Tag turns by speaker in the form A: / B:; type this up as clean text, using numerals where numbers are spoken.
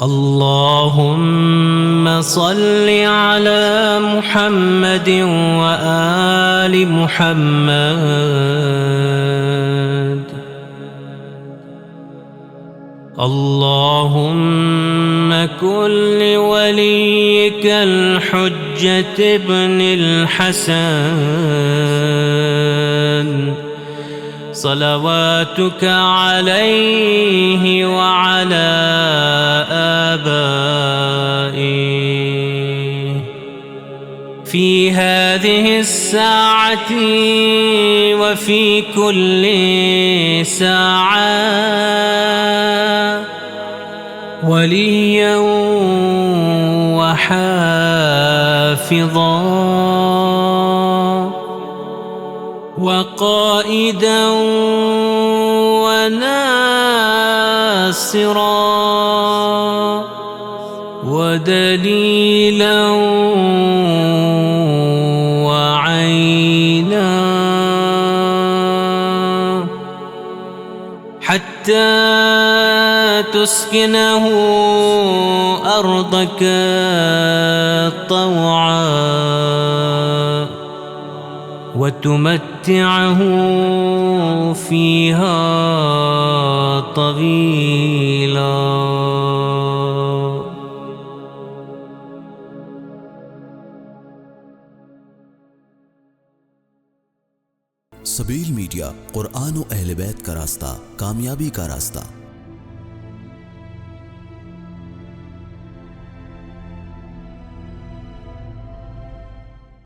A: اللهم صل على محمد وآل محمد. اللهم كن لوليك الحجة ابن الحسن صلواتك عليه وعلى آبائه في هذه الساعة وفي كل ساعة وليا وحافظا وقائدا وناصرا ودليلا وعينا حتى تسكنه أرضك طوعا وتمتعه فيها طويلا.
B: सबील मीडिया कुरान और अहले बैत का रास्ता, कामयाबी का रास्ता।